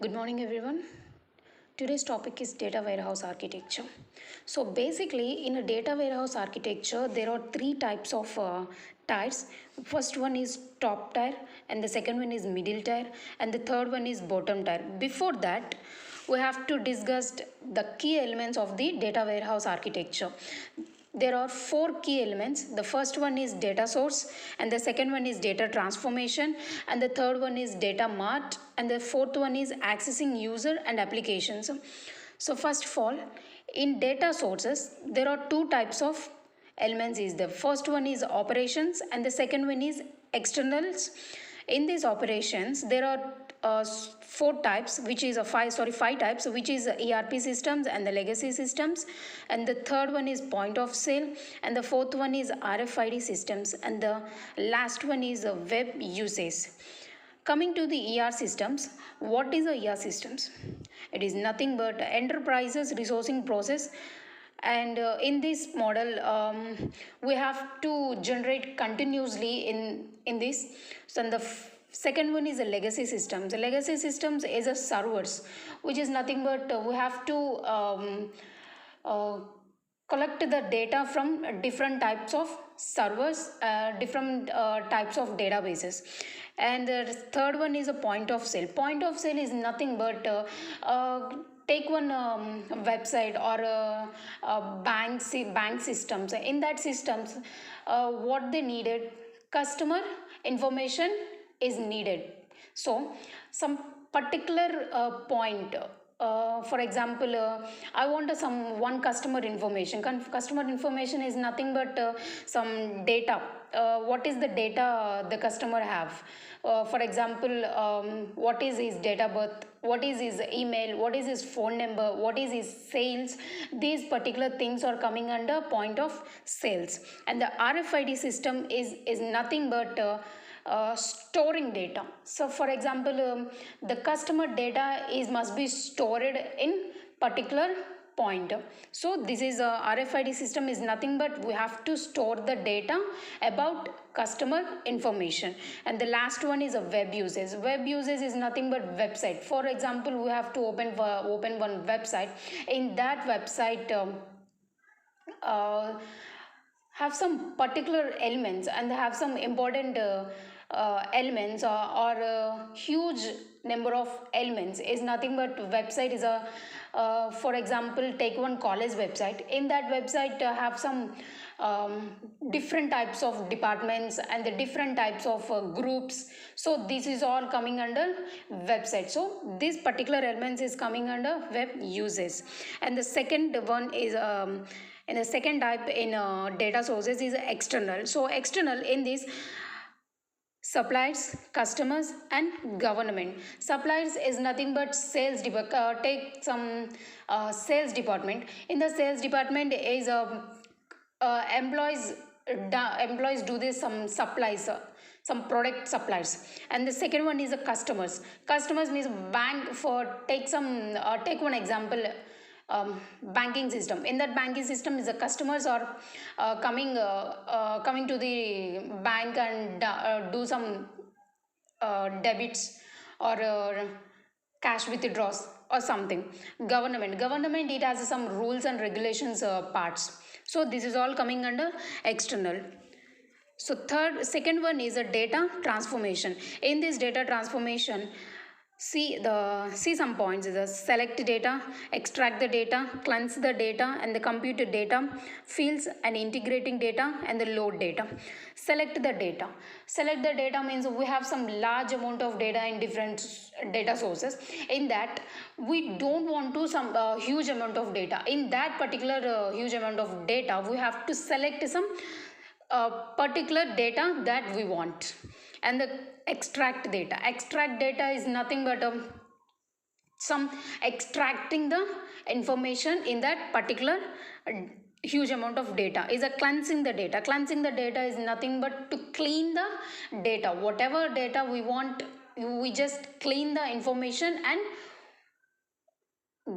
Good morning, everyone. Today's topic is data warehouse architecture. So, basically, in a data warehouse architecture, there are three types of tiers. First one is top tier, and the second one is middle tier, and the third one is bottom tier. Before that, we have to discuss the key elements of the data warehouse architecture. There are four key elements. The first one is data source, and the second one is data transformation, and the third one is data mart, and the fourth one is accessing user and applications. So first of all, in data sources there are two types of elements. Is the first one is operations and the second one is externals. In these operations there are four types, which is five types, which is ERP systems and the legacy systems, and the third one is point of sale, and the fourth one is RFID systems, and the last one is web usage. Coming to the ER systems, what is the ER systems? It is nothing but enterprises resourcing process, and in this model we have to generate continuously in this. So the second one is a legacy systems. The legacy systems is a servers, which is nothing but we have to uh, collect the data from different types of servers, different types of databases. And the third one is a point of sale. Point of sale is nothing but take one website or bank systems. In that systems, what they needed, customer information is needed. So some particular point, for example, I want some one customer information. Customer information is nothing but some data. What is the data the customer have? For example, what is his date of birth, what is his email, what is his phone number, what is his sales. These particular things are coming under point of sales. And the RFID system is nothing but storing data. So for example, the customer data is must be stored in particular point. So this is a RFID system is nothing but we have to store the data about customer information. And the last one is a web usage. Web usage is nothing but website. For example, we have to open one website. In that website, have some particular elements and they have some important elements, or a huge number of elements. Is nothing but website is a for example, take one college website. In that website have some different types of departments and the different types of groups. So this is all coming under website. So this particular elements is coming under web uses. And the second one is and the second type in data sources is external. So external in this, suppliers, customers, and government. Suppliers is nothing but sales department. Take some sales department. In the sales department is employees. Employees do this some supplies. Some product suppliers. And the second one is the customers. Customers means bank. For take some take one example, banking system. In that banking system is the customers are coming to the bank and do some debits or cash withdrawals or something. Government it has some rules and regulations parts. So this is all coming under external. So second one is a data transformation. In this data transformation, see some points. The select data, extract the data, cleanse the data, and the compute the data, fields and integrating data, and the load data. Select the data. Select the data means we have some large amount of data in different data sources. In that we don't want to some huge amount of data. In that particular huge amount of data, we have to select some particular data that we want. And the extract data is nothing but some extracting the information in that particular huge amount of data. Is a cleansing the data. Cleansing the data is nothing but to clean the data. Whatever data we want, we just clean the information and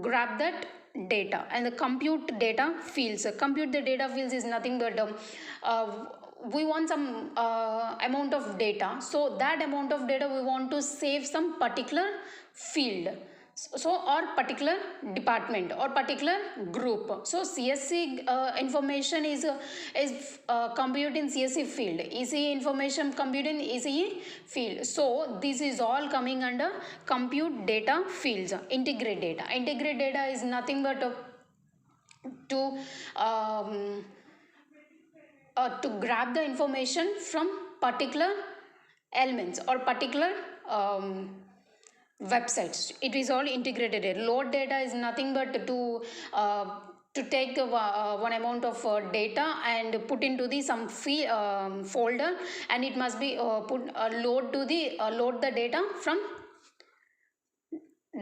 grab that data. And the compute data fields. Compute the data fields is nothing but we want some amount of data, so that amount of data we want to save some particular field, so or particular department or particular group. So CSC information is compute in CSC field, ECE information compute in ECE field. So this is all coming under compute data fields. Integrate data is nothing but to grab the information from particular elements or particular websites. It is all integrated here. Load data is nothing but to take one amount of data and put into the some folder, and it must be load the data from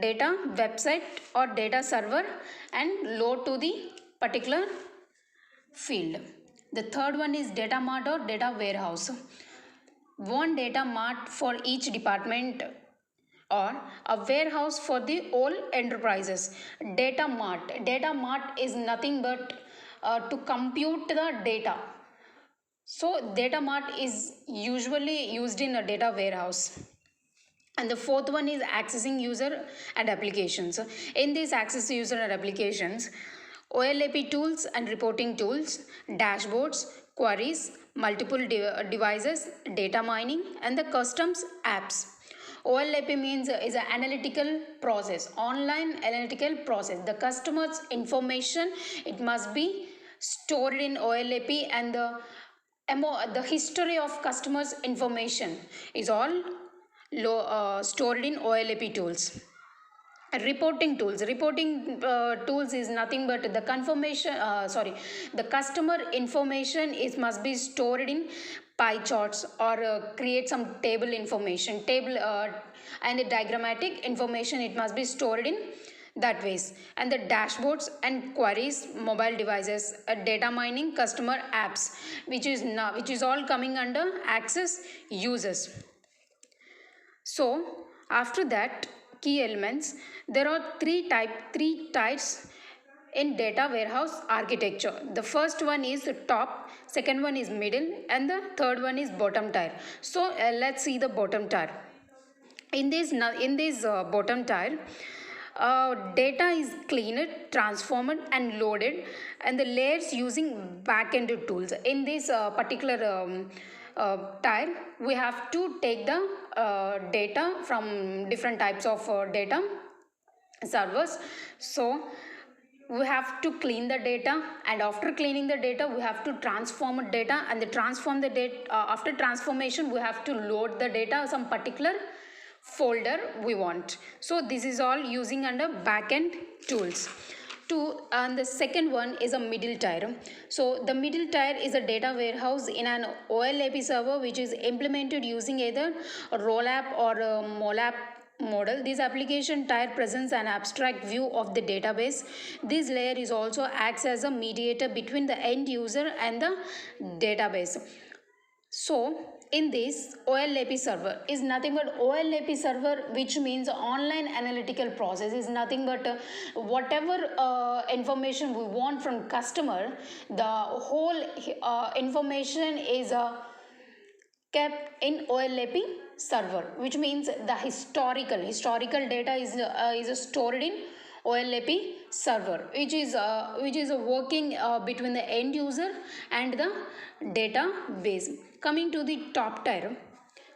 data website or data server and load to the particular field. The third one is data mart or data warehouse. One data mart for each department or a warehouse for the all enterprises. Data mart is nothing but to compute the data. So data mart is usually used in a data warehouse. And the fourth one is accessing user and applications. In these access user and applications, OLAP tools and reporting tools, dashboards, queries, multiple devices, data mining, and the customs apps. OLAP means is an analytical process, online analytical process. The customer's information, it must be stored in OLAP, and the history of customers' information is all stored in OLAP tools. Reporting tools is nothing but the the customer information is must be stored in pie charts or create some table information, and the diagrammatic information, it must be stored in that ways. And the dashboards and queries, mobile devices, data mining, customer apps, which is all coming under access users. So after that, key elements, there are three types in data warehouse architecture. The first one is top, second one is middle, and the third one is bottom tier. So let's see the bottom tier. In this bottom tier, data is cleaned, transformed, and loaded, and the layers using back-end tools. In this particular tier, we have to take the data from different types of data servers. So we have to clean the data, and after cleaning the data we have to transform data, and after transformation we have to load the data some particular folder we want. So this is all using under backend tools. And the second one is a middle tier. So the middle tier is a data warehouse in an OLAP server which is implemented using either a ROLAP or a MOLAP model. This application tier presents an abstract view of the database. This layer is also acts as a mediator between the end user and the database. So in this OLAP server is nothing but OLAP server, which means online analytical process, is nothing but whatever information we want from customer, the whole information is kept in OLAP server, which means the historical data is stored in OLAP server, which is working between the end user and the database. Coming to the top tier.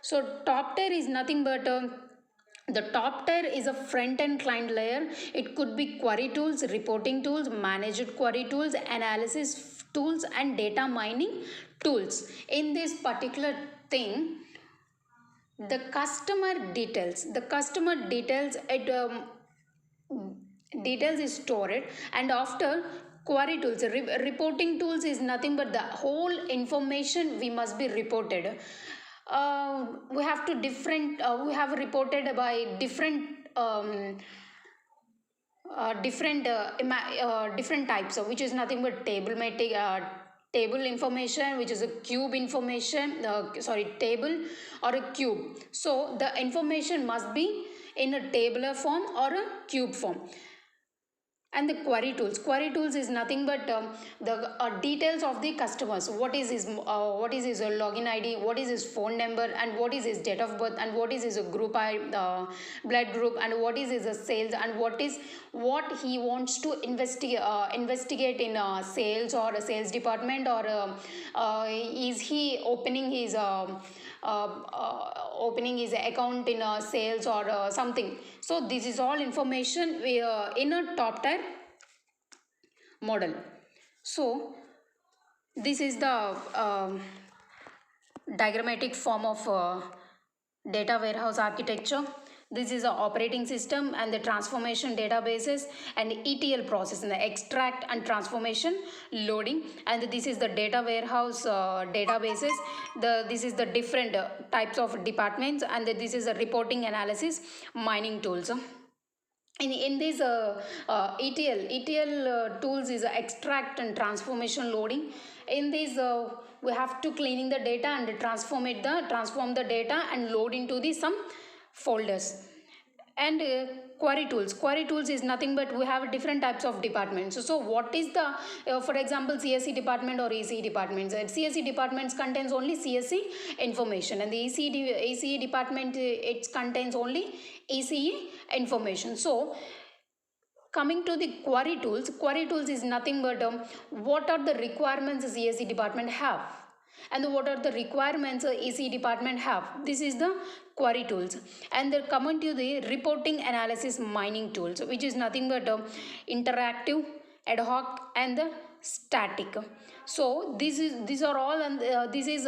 So top tier is nothing but the top tier is a front-end client layer. It could be query tools, reporting tools, managed query tools, analysis tools, and data mining tools. In this particular thing, the customer details is stored, and after query tools, reporting tools is nothing but the whole information we must be reported. We have reported by different types of, which is nothing but table information, which is a cube information, table or a cube. So the information must be in a tabular form or a cube form. And the query tools is nothing but the details of the customers. What is his login id, what is his phone number, and what is his date of birth, and what is his group blood group, and what is his sales, and what he wants to investigate in sales or a sales department, or is he opening his account in sales or something. So this is all information in a top tier model. So this is the diagrammatic form of data warehouse architecture. This is the operating system and the transformation databases and ETL process, and the extract and transformation loading. And this is the data warehouse databases. This is the different types of departments, and this is the reporting analysis mining tools. In this ETL tools is extract and transformation loading. In this we have to cleaning the data and transform the data and load into the some folders. And query tools is nothing but we have different types of departments. So what is the for example CSE department or ECE departments. CSE departments contains only CSE information, and the ECE department it contains only ECE information. So coming to the query tools is nothing but what are the requirements CSE department have, and what are the requirements ECE department have. This is the query tools. And they're coming to the reporting analysis mining tools, which is nothing but interactive, ad hoc, and the static. So these are all, and this is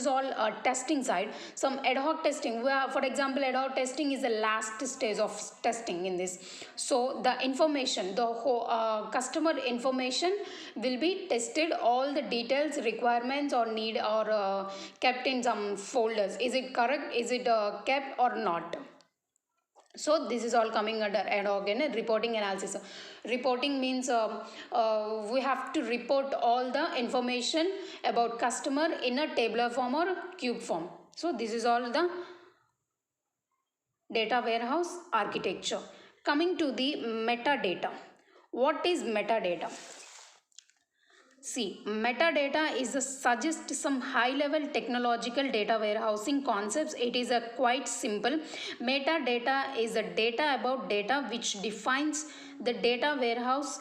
all testing side. Some ad hoc testing, where for example ad hoc testing is the last stage of testing in this. So the information, the whole customer information will be tested, all the details, requirements or need or kept in some folders. Is it correct, is it kept or not. So this is all coming under ad hoc and reporting analysis. Reporting means we have to report all the information about customer in a tabular form or cube form. So this is all the data warehouse architecture. Coming to the metadata. What is metadata? See, metadata is suggest some high-level technological data warehousing concepts. It is a quite simple. Metadata is a data about data which defines the data warehouse.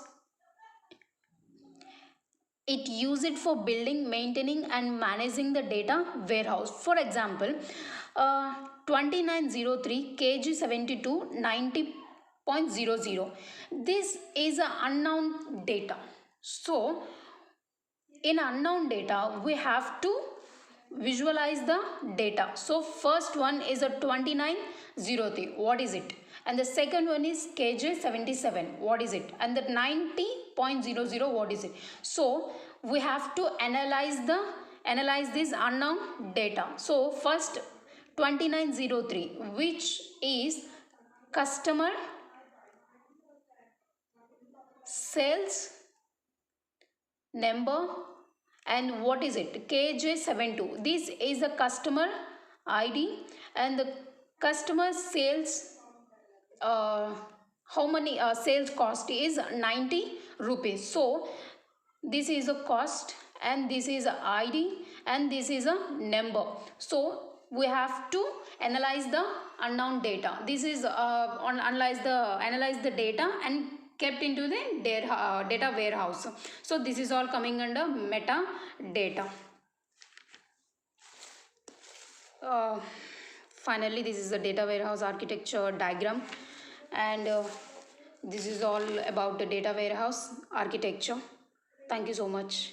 It use it for building, maintaining, and managing the data warehouse. For example, 2903 KG72 90.00. This is an unknown data. So in unknown data we have to visualize the data. So first one is a 2903, what is it? And the second one is KJ77, what is it? And the 90.00, what is it? So we have to analyze this unknown data. So first 2903, which is customer sales number, and what is it? KJ72. This is the customer ID, and the customer sales how many sales cost is 90 rupees. So this is a cost, and this is a ID, and this is a number. So we have to analyze the unknown data. This is analyze the data and kept into the data warehouse. So this is all coming under metadata. Finally, this is the data warehouse architecture diagram, and this is all about the data warehouse architecture. Thank you so much.